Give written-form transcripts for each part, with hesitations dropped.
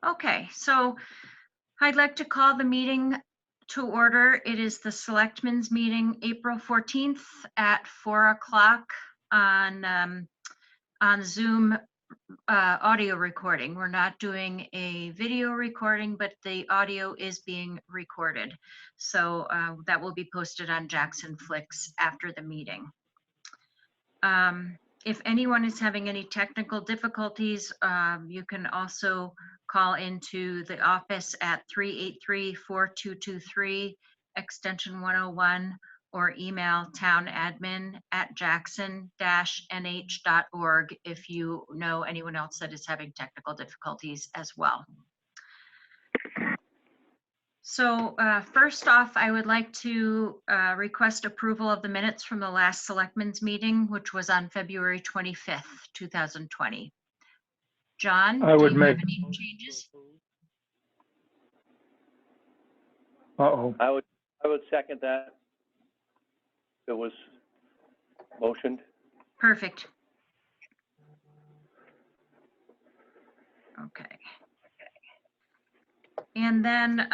Okay, so I'd like to call the meeting to order. It is the Selectmen's meeting, April 14th at 4 o'clock on Zoom audio recording. We're not doing a video recording, but the audio is being recorded. So that will be posted on Jackson Flicks after the meeting. If anyone is having any technical difficulties, you can also call into the office at 383-4223, extension 101, or email townadmin@jackson-nh.org if you know anyone else that is having technical difficulties as well. So first off, I would like to request approval of the minutes from the last Selectmen's meeting, which was on February 25th, 2020. John, I would do you have make- any changes? Uh-oh. I would second that. It was motioned. Perfect. Okay. And then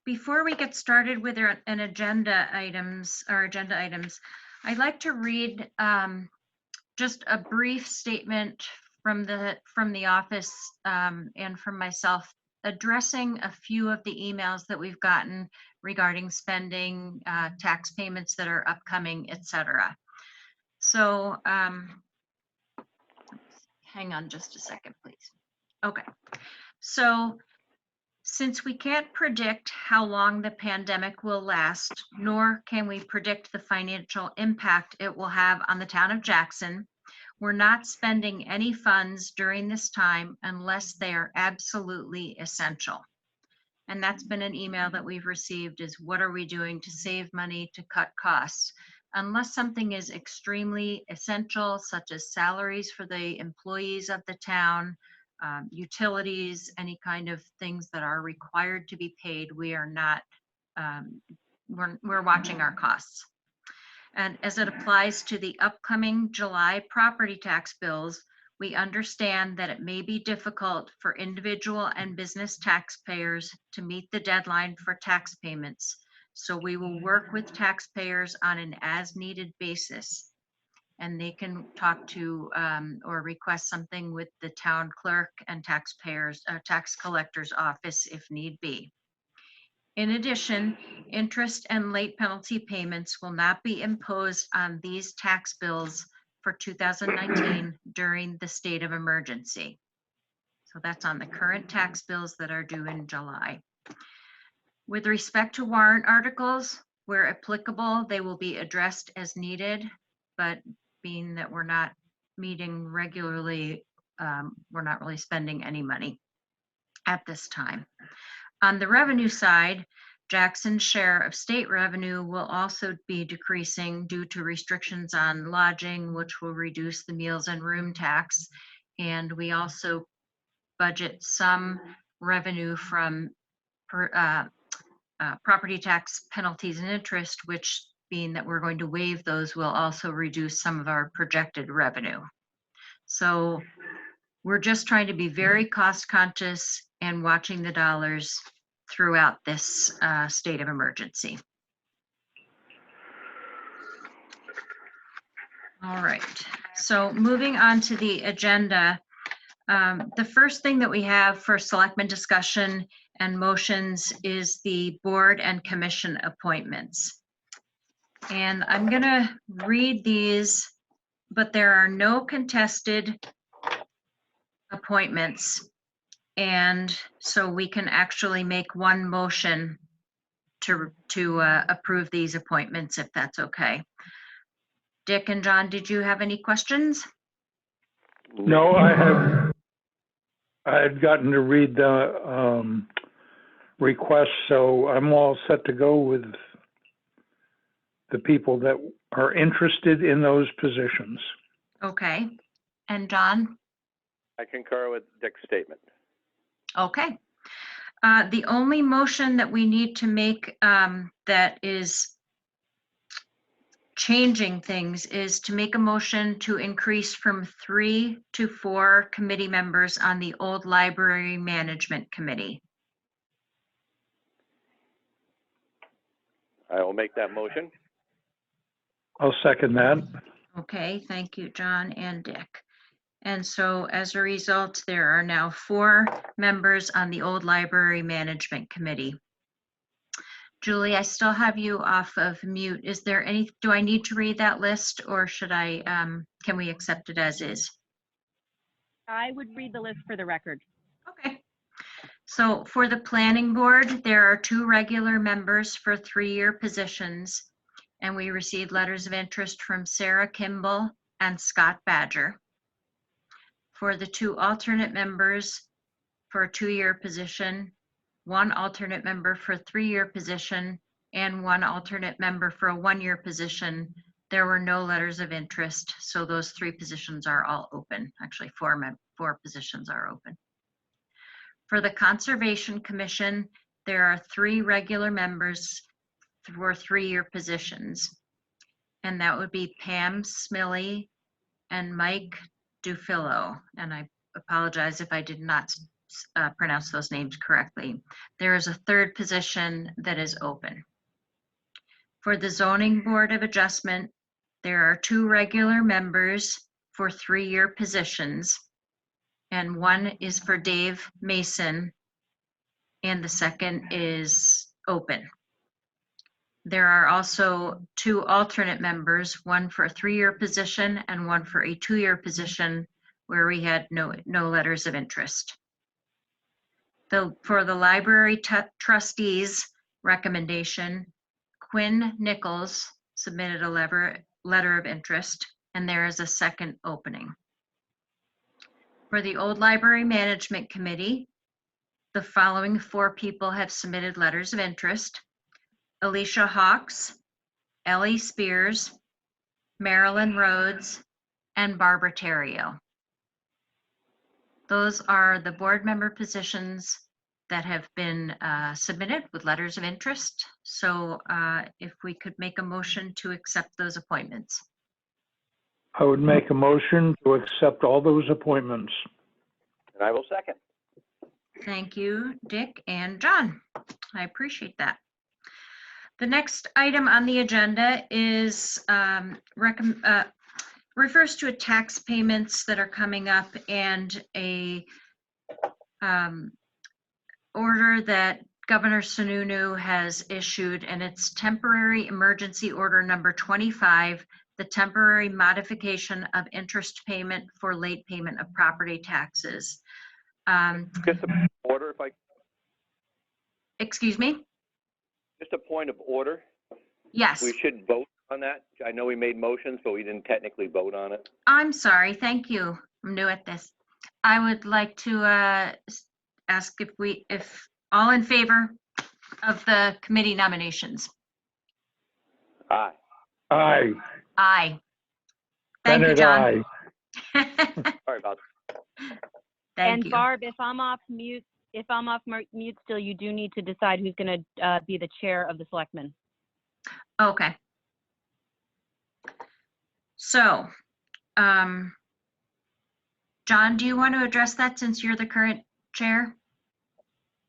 before we get started with our agenda items, I'd like to read just a brief statement from the office and from myself, addressing a few of the emails that we've gotten regarding spending, tax payments that are upcoming, etc. So hang on just a second, please. Okay, so since we can't predict how long the pandemic will last, nor can we predict the financial impact it will have on the town of Jackson, we're not spending any funds during this time unless they are absolutely essential. And that's been an email that we've received, is what are we doing to save money, to cut costs? Unless something is extremely essential, such as salaries for the employees of the town, utilities, any kind of things that are required to be paid, we are not, we're watching our costs. And as it applies to the upcoming July property tax bills, we understand that it may be difficult for individual and business taxpayers to meet the deadline for tax payments. So we will work with taxpayers on an as-needed basis. And they can talk to or request something with the town clerk and tax collector's office if need be. In addition, interest and late penalty payments will not be imposed on these tax bills for 2019 during the state of emergency. So that's on the current tax bills that are due in July. With respect to warrant articles, where applicable, they will be addressed as needed, but being that we're not meeting regularly, we're not really spending any money at this time. On the revenue side, Jackson's share of state revenue will also be decreasing due to restrictions on lodging, which will reduce the meals and room tax. And we also budget some revenue from property tax penalties and interest, which being that we're going to waive those will also reduce some of our projected revenue. So we're just trying to be very cost conscious and watching the dollars throughout this state of emergency. All right, so moving on to the agenda. The first thing that we have for selectmen discussion and motions is the board and commission appointments. And I'm gonna read these, but there are no contested appointments. And so we can actually make one motion to approve these appointments, if that's okay. Dick and John, did you have any questions? No, I had gotten to read the request, so I'm all set to go with the people that are interested in those positions. Okay. And John? I concur with Dick's statement. Okay. The only motion that we need to make that is changing things is to make a motion to increase from 3 to 4 committee members on the old library management committee. I will make that motion. I'll second that. Okay, thank you, John and Dick. And so as a result, there are now 4 members on the old library management committee. Julie, I still have you off of mute. Is there any, do I need to read that list or should I, can we accept it as is? I would read the list for the record. Okay. So for the planning board, there are 2 regular members for 3-year positions. And we received letters of interest from Sarah Kimball and Scott Badger. For the 2 alternate members for a 2-year position, 1 alternate member for a 3-year position, and 1 alternate member for a 1-year position, there were no letters of interest. So those 3 positions are all open. Actually, 4 positions are open. For the Conservation Commission, there are 3 regular members for 3-year positions. And that would be Pam Smilly and Mike Dufillo. And I apologize if I did not pronounce those names correctly. There is a 3rd position that is open. For the Zoning Board of Adjustment, there are 2 regular members for 3-year positions. And 1 is for Dave Mason, and the 2nd is open. There are also 2 alternate members, 1 for a 3-year position and 1 for a 2-year position where we had no letters of interest. For the library trustees recommendation, Quinn Nichols submitted a letter of interest, and there is a 2nd opening. For the Old Library Management Committee, the following 4 people have submitted letters of interest: Alicia Hawks, Ellie Spears, Marilyn Rhodes, and Barbara Terrio. Those are the board member positions that have been submitted with letters of interest. So if we could make a motion to accept those appointments. I would make a motion to accept all those appointments. And I will second. Thank you, Dick and John. I appreciate that. The next item on the agenda is refers to a tax payments that are coming up and a order that Governor Sununu has issued, and it's temporary emergency order number 25, the temporary modification of interest payment for late payment of property taxes. Just a order, if I, Excuse me? just a point of order. Yes. We should vote on that. I know we made motions, but we didn't technically vote on it. I'm sorry. Thank you. I'm new at this. I would like to ask if all in favor of the committee nominations. Aye. Aye. Aye. Thank you, Bennett, John. aye. Sorry about Thank And you. Barb, if I'm off mute still, you do need to decide who's going to be the chair of the Selectmen. Okay. So, John, do you want to address that since you're the current chair?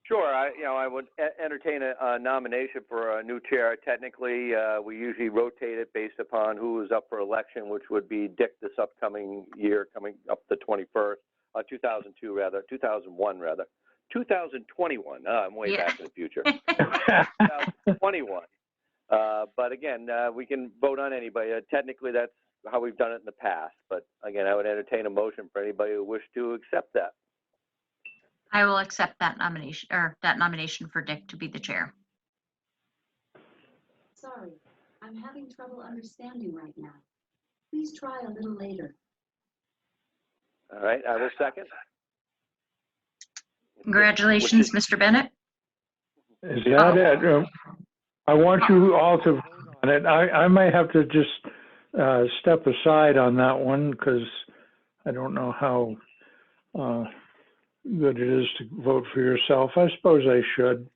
Sure. I would entertain a nomination for a new chair. Technically, we usually rotate it based upon who is up for election, which would be Dick this upcoming year, coming up the 21st, 2001 rather. 2021. I'm way back in the future. 2021. But again, we can vote on anybody. Technically, that's how we've done it in the past. But again, I would entertain a motion for anybody who wishes to accept that. I will accept that nomination for Dick to be the chair. Sorry, I'm having trouble understanding right now. Please try a little later. All right, I will second. Congratulations, Mr. Bennett. Is that it? I want you all to vote on it. I may have to just step aside on that one because I don't know how good it is to vote for yourself. I suppose I should.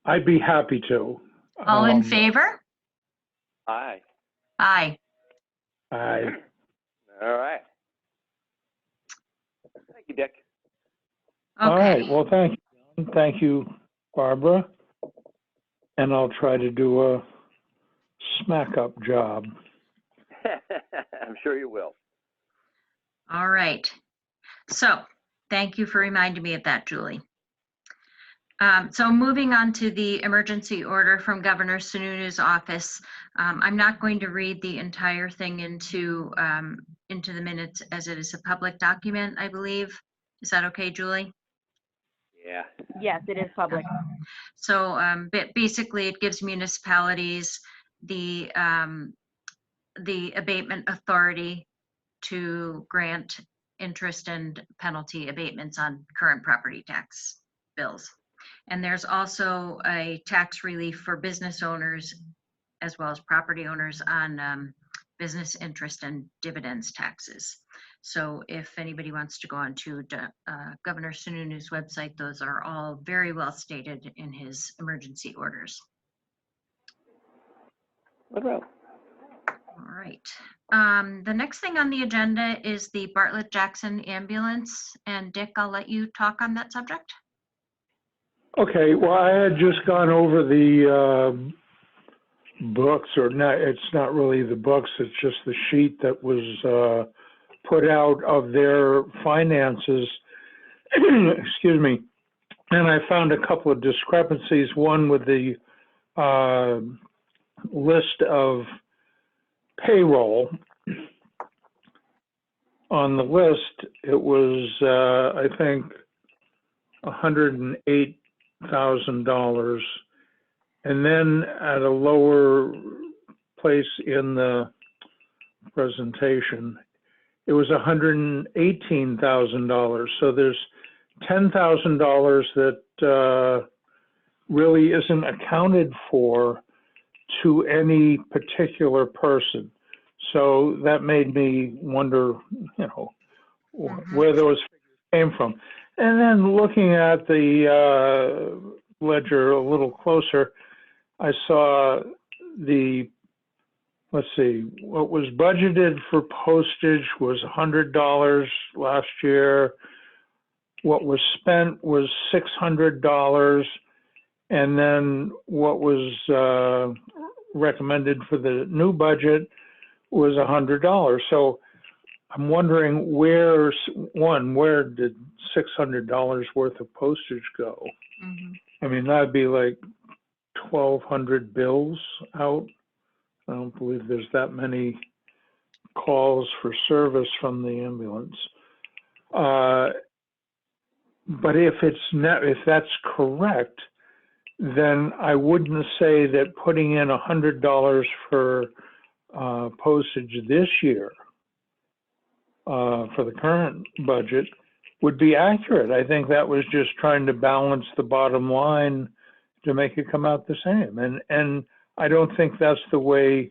I'd be happy to. All in favor? Aye. Aye. Aye. All right. Thank you, Dick. All Okay. right. Well, thank you. Thank you, Barbara. And I'll try to do a smack up job. I'm sure you will. All right. So thank you for reminding me of that, Julie. So moving on to the emergency order from Governor Sununu's office. I'm not going to read the entire thing into the minutes as it is a public document, I believe. Is that okay, Julie? Yeah. Yes, it is public. So basically it gives municipalities the abatement authority to grant interest and penalty abatements on current property tax bills. And there's also a tax relief for business owners as well as property owners on business interest and dividends taxes. So if anybody wants to go on to Governor Sununu's website, those are all very well stated in his emergency orders. What about? All right. The next thing on the agenda is the Bartlett Jackson ambulance. And Dick, I'll let you talk on that subject. Okay. Well, I had just gone over the books, or not. It's not really the books. It's just the sheet that was put out of their finances. Excuse me. And I found a couple of discrepancies. One with the list of payroll. On the list, it was, I think, $108,000. And then at a lower place in the presentation, it was $118,000. So there's $10,000 that really isn't accounted for to any particular person. So that made me wonder, where those figures came from. And then looking at the ledger a little closer, I saw the, let's see, what was budgeted for postage was $100 last year. What was spent was $600. And then what was recommended for the new budget was $100. So I'm wondering where did $600 worth of postage go? Mhm. I mean, that'd be like 1,200 bills out. I don't believe there's that many calls for service from the ambulance. But if that's correct, then I wouldn't say that putting in $100 for postage this year for the current budget would be accurate. I think that was just trying to balance the bottom line to make it come out the same. And I don't think that's the way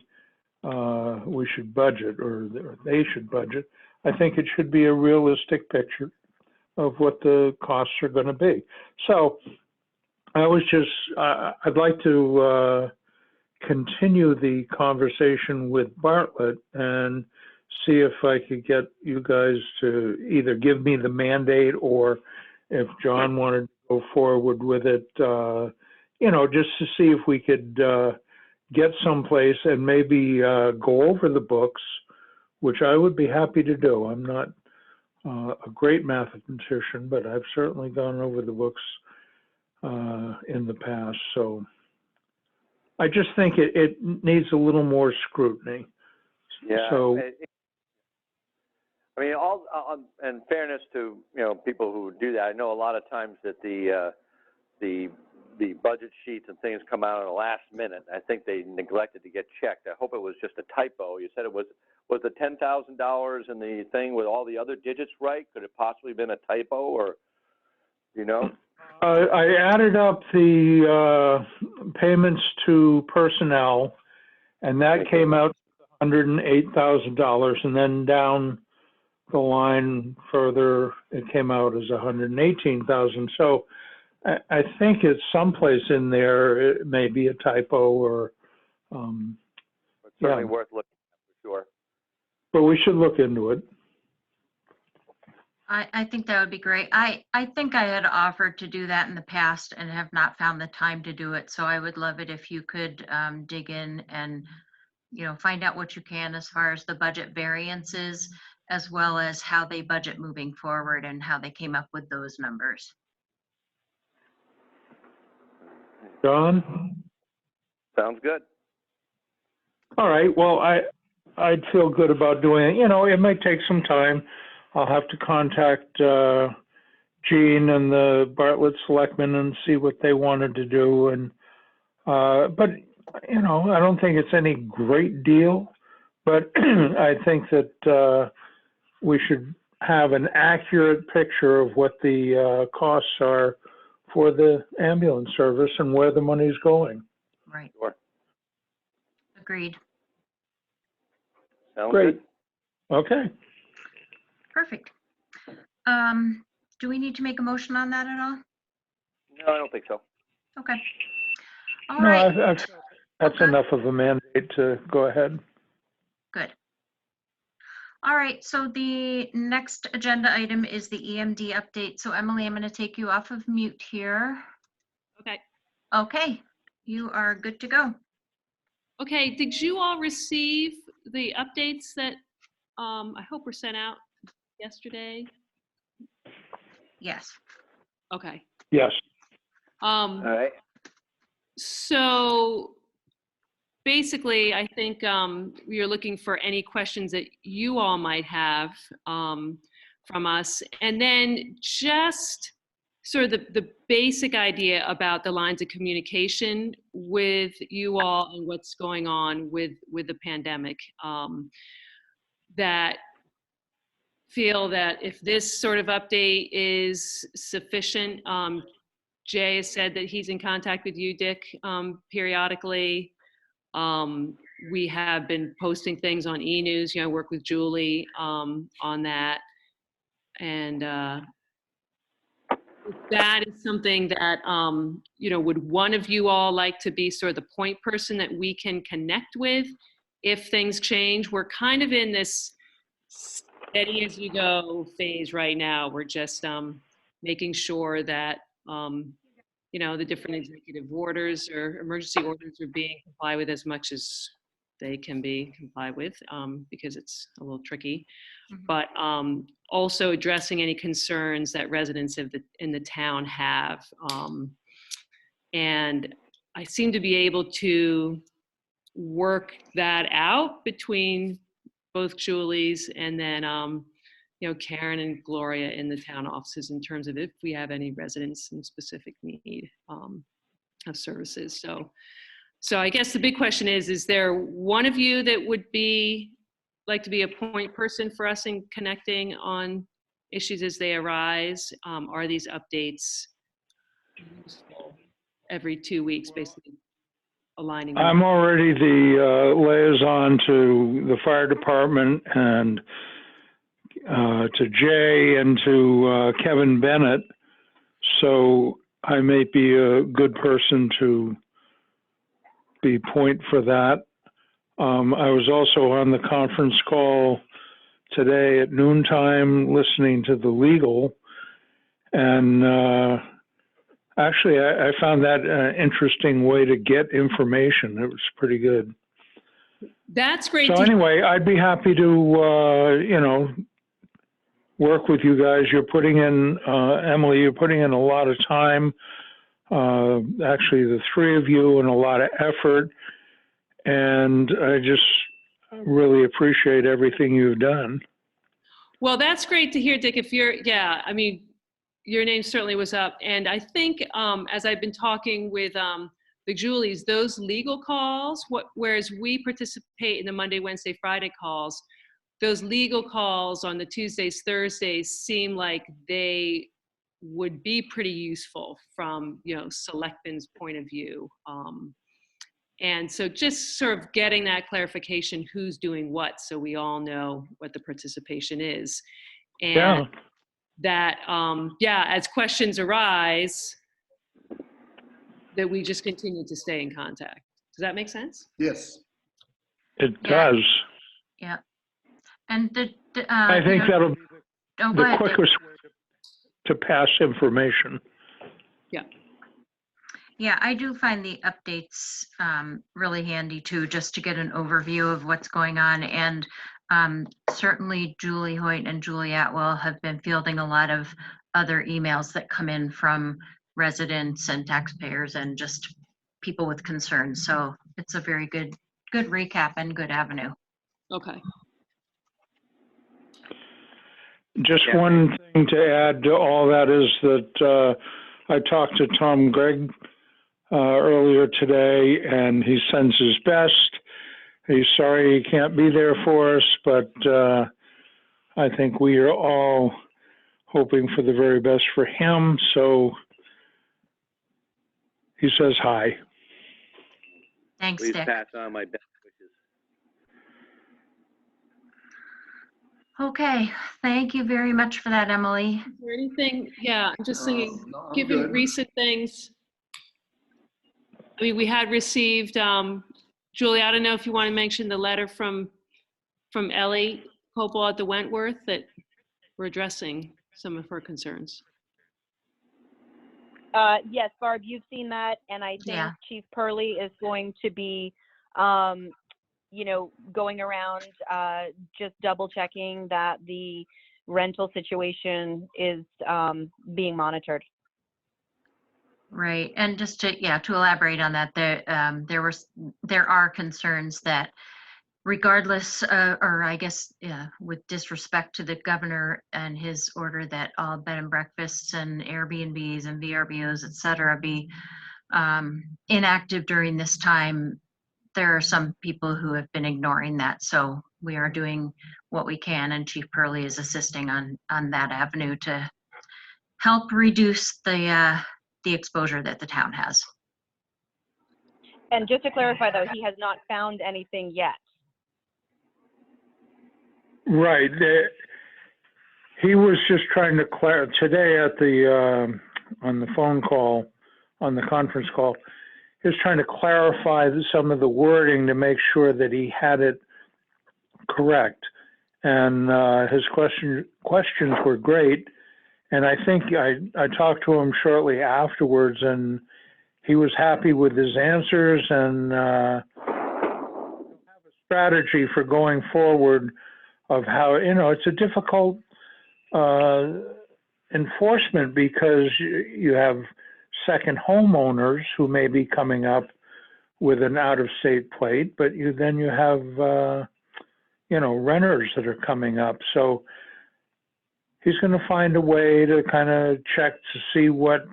we should budget, or they should budget. I think it should be a realistic picture of what the costs are going to be. So I was just, I'd like to continue the conversation with Bartlett and see if I could get you guys to either give me the mandate, or if John wanted to go forward with it, just to see if we could get someplace and maybe go over the books, which I would be happy to do. I'm not a great mathematician, but I've certainly gone over the books in the past. So I just think it needs a little more scrutiny. Yeah. So, I mean, in fairness to people who do that, I know a lot of times that the budget sheets and things come out at the last minute. I think they neglected to get checked. I hope it was just a typo. You said it was the $10,000 in the thing with all the other digits right? Could it possibly been a typo, or I added up the payments to personnel, and that came out to $108,000, and then down the line further, it came out as $118,000. So I think it's someplace in there. It may be a typo, or it's certainly worth looking at for sure. But we should look into it. I think that would be great. I think I had offered to do that in the past and have not found the time to do it. So I would love it if you could dig in and, find out what you can as far as the budget variances, as well as how they budget moving forward and how they came up with those numbers. John? Sounds good. All right. Well, I'd feel good about doing it. It might take some time. I'll have to contact Gene and the Bartlett Selectmen and see what they wanted to do. And but I don't think it's any great deal. But I think that we should have an accurate picture of what the costs are for the ambulance service and where the money's going. Right. Sure. Agreed. Sounds Great. good. Okay. Perfect. Do we need to make a motion on that at all? No, I don't think so. Okay. All No, right. that's Okay. enough of a mandate to go ahead. Good. All right, so the next agenda item is the EMD update. So Emily, I'm going to take you off of mute here. Okay. Okay, you are good to go. Okay, did you all receive the updates that I hope were sent out yesterday? Yes. Okay. Yes. All right. So basically, I think we are looking for any questions that you all might have from us. And then just sort of the basic idea about the lines of communication with you all and what's going on with the pandemic. That feel that if this sort of update is sufficient, Jay has said that he's in contact with you, Dick, periodically. We have been posting things on e-news, work with Julie on that. And if that is something that, would one of you all like to be sort of the point person that we can connect with if things change? We're kind of in this steady as you go phase right now. We're just making sure that, the different executive orders or emergency orders are being complied with as much as they can be complied with, because it's a little tricky. But also addressing any concerns that residents in the town have. And I seem to be able to work that out between both Julie's and then, Karen and Gloria in the town offices in terms of if we have any residents in specific need of services. So I guess the big question is there one of you that would like to be a point person for us in connecting on issues as they arise? Are these updates useful every 2 weeks, basically aligning? I'm already the liaison to the fire department and to Jay and to Kevin Bennett. So I may be a good person to be point for that. I was also on the conference call today at noontime listening to the legal, and actually I found that an interesting way to get information. It was pretty good. That's great. So anyway, I'd be happy to, work with you guys. You're putting in, Emily, you're putting in a lot of time, actually the three of you, and a lot of effort. And I just really appreciate everything you've done. Well, that's great to hear, Dick. If your name certainly was up. And I think as I've been talking with the Julies, those legal calls, whereas we participate in the Monday, Wednesday, Friday calls, those legal calls on the Tuesdays, Thursdays seem like they would be pretty useful from, Selectmen's point of view. And so just sort of getting that clarification, who's doing what, so we all know what the participation is. And that, as questions arise, that we just continue to stay in contact. Does that make sense? Yes. It does. Yeah. And I think that'll be the Dick. quickest way to pass information. Yeah, I do find the updates really handy too, just to get an overview of what's going on. And certainly Julie Hoyt and Julie Atwell have been fielding a lot of other emails that come in from residents and taxpayers and just people with concerns. So it's a very good recap and good avenue. Okay. Just one thing to add to all that is that I talked to Tom Gregg earlier today, and he sends his best. He's sorry he can't be there for us, but I think we are all hoping for the very best for him. So he says hi. Thanks, Please Dick. pass on my best wishes. Okay, thank you very much for that, Emily. Is there anything, I'm just thinking, No, I'm given good. recent things, we had received, Julie, I don't know if you want to mention the letter from Ellie Copel at the Wentworth that we're addressing some of her concerns. Yes, Barb, you've seen that, and I think Yeah. Chief Purley is going to be, going around just double checking that the rental situation is being monitored. Right, and just to elaborate on that, there are concerns that regardless, or I guess, with disrespect to the governor and his order that all bed and breakfasts and Airbnbs and VRBOs, et cetera, be inactive during this time, there are some people who have been ignoring that. So we are doing what we can, and Chief Purley is assisting on that avenue to help reduce the exposure that the town has. And just to clarify, though, he has not found anything yet. Right. He was just trying to today at the on the phone call, on the conference call. He was trying to clarify some of the wording to make sure that he had it correct. And his questions were great. And I think I talked to him shortly afterwards, and he was happy with his answers, and have a strategy for going forward of how, it's a difficult enforcement because you have second homeowners who may be coming up with an out-of-state plate, but you have, renters that are coming up. So he's going to find a way to kind of check to see what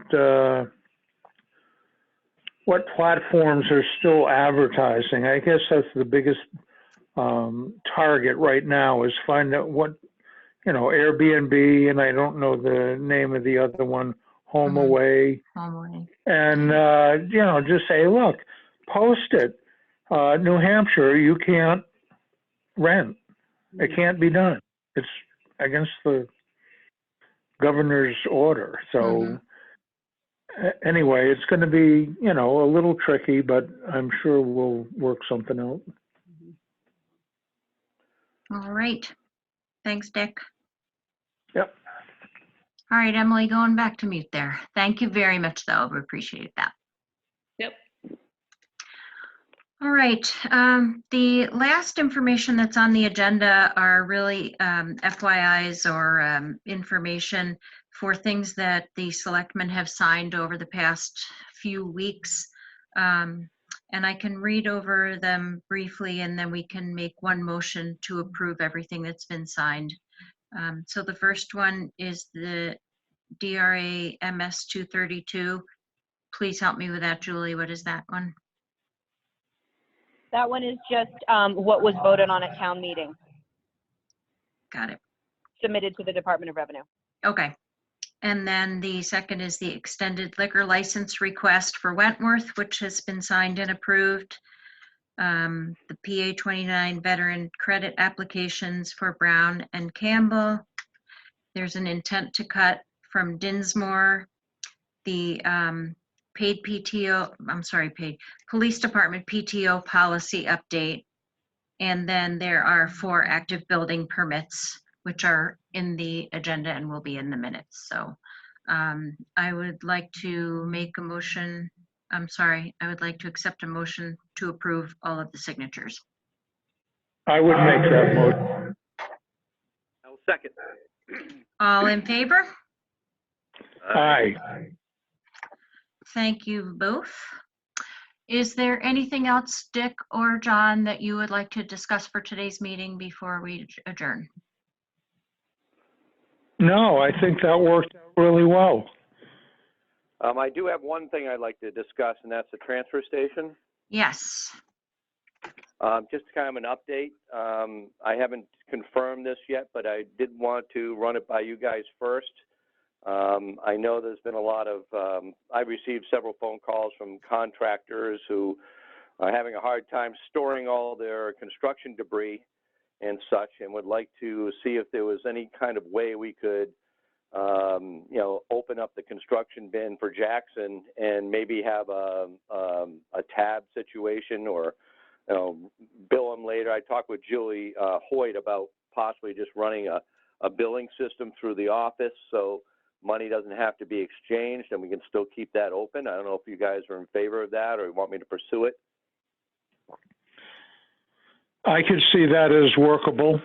platforms are still advertising. I guess that's the biggest target right now, is find out what, Airbnb, and I don't know the name of the other one, HomeAway. HomeAway. And, just say, look, post it. New Hampshire, you can't rent. It can't be done. It's against the governor's order. So anyway, it's going to be, a little tricky, but I'm sure we'll work something out. All right. Thanks, Dick. Yep. All right, Emily, going back to mute there. Thank you very much, though. We appreciate that. Yep. All right. The last information that's on the agenda are really FYIs or information for things that the selectmen have signed over the past few weeks. And I can read over them briefly, and then we can make one motion to approve everything that's been signed. So the first one is the DRA MS 232. Please help me with that, Julie. What is that one? That one is just what was voted on at town meeting, Got it. submitted to the Department of Revenue. Okay. And then the second is the extended liquor license request for Wentworth, which has been signed and approved. The PA 29 veteran credit applications for Brown and Campbell. There's an intent to cut from Dinsmore. The police department PTO policy update. And then there are 4 active building permits, which are in the agenda and will be in the minutes. So I would like to make a motion. I would like to accept a motion to approve all of the signatures. I would make that motion. I'll second. All in favor? Aye. Thank you both. Is there anything else, Dick or John, that you would like to discuss for today's meeting before we adjourn? No, I think that worked out really well. I do have one thing I'd like to discuss, and that's the transfer station. Yes. Just kind of an update. I haven't confirmed this yet, but I did want to run it by you guys first. I know there's been a lot of, I've received several phone calls from contractors who are having a hard time storing all their construction debris and such, and would like to see if there was any kind of way we could, open up the construction bin for Jackson and maybe have a tab situation, or, bill them later. I talked with Julie Hoyt about possibly just running a billing system through the office, so money doesn't have to be exchanged and we can still keep that open. I don't know if you guys are in favor of that or want me to pursue it. I could see that as workable.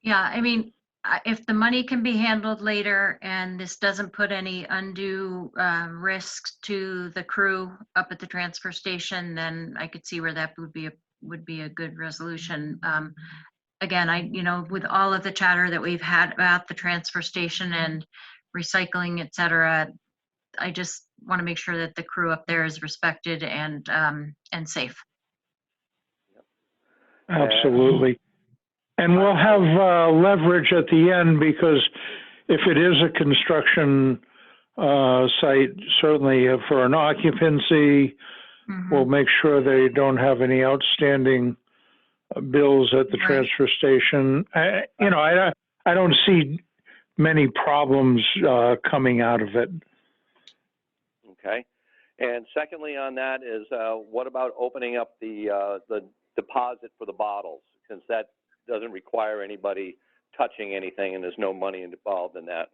Yeah, I mean, if the money can be handled later and this doesn't put any undue risks to the crew up at the transfer station, then I could see where that would be a good resolution. Again, with all of the chatter that we've had about the transfer station and recycling, et cetera, I just want to make sure that the crew up there is respected and safe. Absolutely. And we'll have leverage at the end, because if it is a construction site, certainly for an occupancy, we'll make sure they don't have any outstanding bills at the transfer station. I don't see many problems coming out of it. Okay. And secondly on that is, what about opening up the deposit for the bottles? Since that doesn't require anybody touching anything and there's no money involved in that.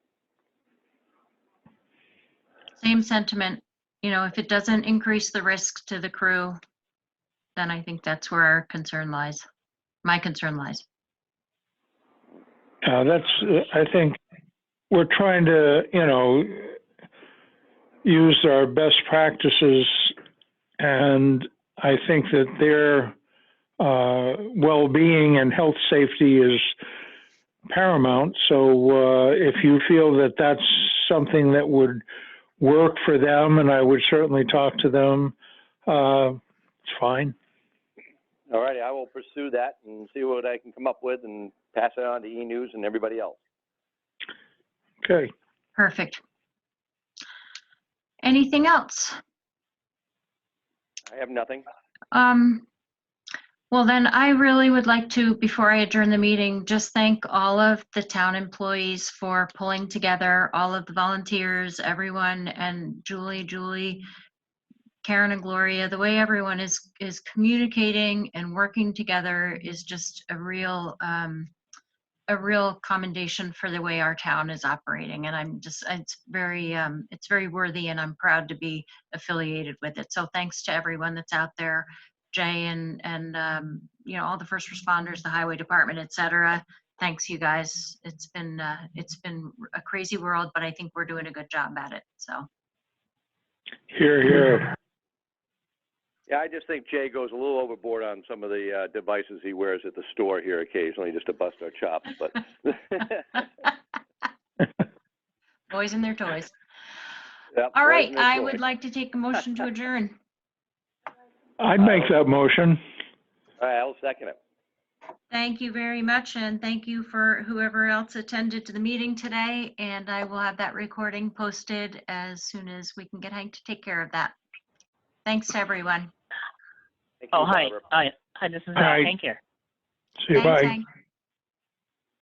Same sentiment. You know, if it doesn't increase the risk to the crew, then I think that's where our concern lies. My concern lies. I think we're trying to, use our best practices, and I think that their well-being and health safety is paramount. So if you feel that that's something that would work for them, and I would certainly talk to them, it's fine. All righty, I will pursue that and see what I can come up with and pass it on to E-News and everybody else. Okay. Perfect. Anything else? I have nothing. Well, then I really would like to, before I adjourn the meeting, just thank all of the town employees for pulling together, all of the volunteers, everyone, and Julie, Karen and Gloria. The way everyone is communicating and working together is just a real commendation for the way our town is operating. And I'm just, it's very worthy, and I'm proud to be affiliated with it. So thanks to everyone that's out there, Jay and all the first responders, the highway department, et cetera. Thanks, you guys. It's been a crazy world, but I think we're doing a good job at it. So. Hear, hear. Yeah, I just think Jay goes a little overboard on some of the devices he wears at the store here occasionally just to bust our chops, but. Boys and their toys. Yep, All boys right, and their I toys. would like to take a motion to adjourn. I'd make that motion. All right, I'll second it. Thank you very much, and thank you for whoever else attended to the meeting today, and I will have that recording posted as soon as we can get Hank to take care of that. Thanks to everyone. Thank you, Oh, hi. Barbara. Hi, this is Hi. Hank here. See you, Thanks, bye. Hank.